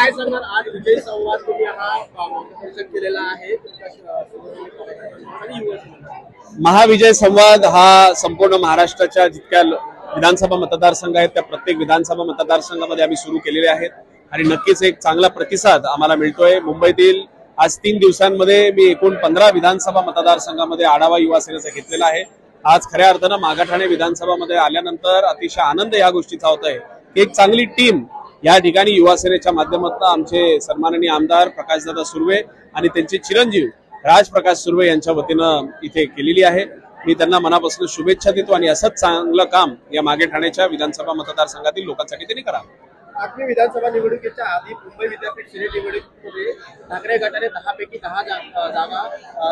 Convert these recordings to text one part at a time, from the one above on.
काय सांगणार आज विजय संवाद तुम्ही हा मार्गदर्शन केलेला आहे आणि महाविजय संवाद हा संपूर्ण महाराष्ट्राच्या जितक्या विधानसभा मतदारसंघ आहेत त्या प्रत्येक विधानसभा मतदारसंघामध्ये आम्ही सुरू केलेले आहेत आणि नक्कीच एक चांगला प्रतिसाद आम्हाला मिळतोय। मुंबईतील आज 3 दिवसांमध्ये मी एकूण 15 विधानसभा मतदारसंघामध्ये आढावा युवा सेनेचा घेतलेला आहे। आज खऱ्या अर्थानं मागाठाणे विधानसभामध्ये आल्यानंतर अतिशय आनंद या गोष्टीचा होत आहे की एक चांगली टीम या ठिकाणी युवा सेनेच्या माध्यमातून आमचे सन्माननीय आमदार प्रकाशदादा सुर्वे आणि त्यांचे चिरंजीव राजप्रकाश सुर्वे यांच्या वतीनं इथे केलेली आहे। मी त्यांना मनापासून शुभेच्छा देतो आणि असंच चांगलं काम या मागे ठाण्याच्या विधानसभा मतदारसंघातील लोकांसाठी त्यांनी करावं। आगामी विधानसभा निवडणुकीच्या आधी मुंबई विद्यापीठ सिनेट निवडणुकीमध्ये ठाकरे गटाने 10 पैकी 10 जागा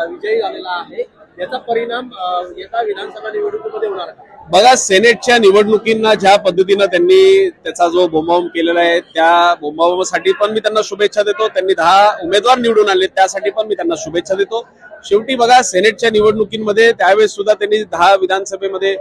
विजयी झालेला आहे। याचा परिणाम येत्या विधानसभा निवडणुकीमध्ये होणार आहे। बघा, सेनेटच्या निवडणुकींना ज्या पद्धतीनं त्यांनी त्याचा जो बोंबाबोंब केलेला आहे त्या बोंबाबोंबासाठी पण मी त्यांना शुभेच्छा देतो। त्यांनी 10 उमेदवार निवडून आणले त्यासाठी पण मी त्यांना शुभेच्छा देतो। शेवटी बघा, सेनेटच्या निवडणुकीमध्ये त्यावेळेस सुद्धा त्यांनी 10 विधानसभेमध्ये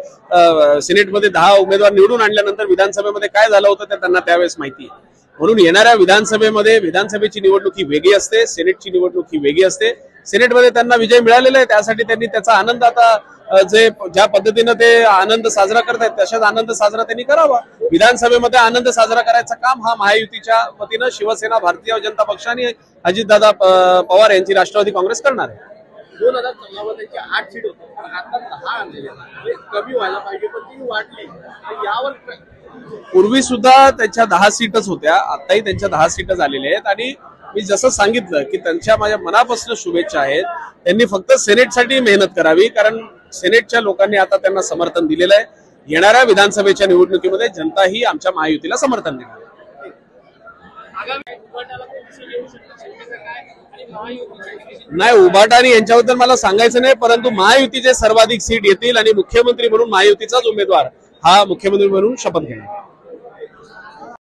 सेनेटमध्ये 10 उमेदवार निवडून आणल्यानंतर विधानसभेमध्ये काय झालं होतं ते त्यांना त्यावेळेस माहिती आहे। म्हणून येणाऱ्या विधानसभेमध्ये विधानसभेची निवडणूक ही वेगळी असते, सेनेटची निवडणूक ही वेगळी असते। सेनेटमध्ये त्यांना विजय मिळालेला आहे त्यासाठी त्यांनी त्याचा आनंद आता ज्या पद्धतीनं ते आनंद साजरा करतायत तशाच आनंद साजरा त्यांनी करावा। विधानसभेमध्ये आनंद साजरा करायचं काम हा महायुतीच्या वतीनं शिवसेना, भारतीय जनता पक्ष आणि अजितदादा पवार यांची राष्ट्रवादी काँग्रेस करणार आहे। 2014 मध्ये 8 सीट होते पण आता 10 आणलेले कमी व्हायला पाहिजे पण ती वाढली। यावर पूर्वी सुद्धा त्यांच्या 10 सीटच होत्या, आताही त्यांच्या 10 सीट झालेल्या आहेत आणि मी जसं सांगितलं की त्यांच्या माझ्या मनापासून शुभेच्छा आहेत। त्यांनी फक्त सेनेटसाठी मेहनत करावी कारण सेनेटच्या लोकांनी आता त्यांना समर्थन दिलेलं आहे। येणाऱ्या विधानसभेच्या निवडणुकीमध्ये जनता ही आमच्या महायुतीला समर्थन देणार। नाही, उभाटा आणि यांच्याबद्दल मला सांगायचं नाही, परंतु महायुतीचे सर्वाधिक सीट येतील आणि मुख्यमंत्री म्हणून महायुतीचाच उमेदवार हा मुख्यमंत्री म्हणून शपथ घेणार।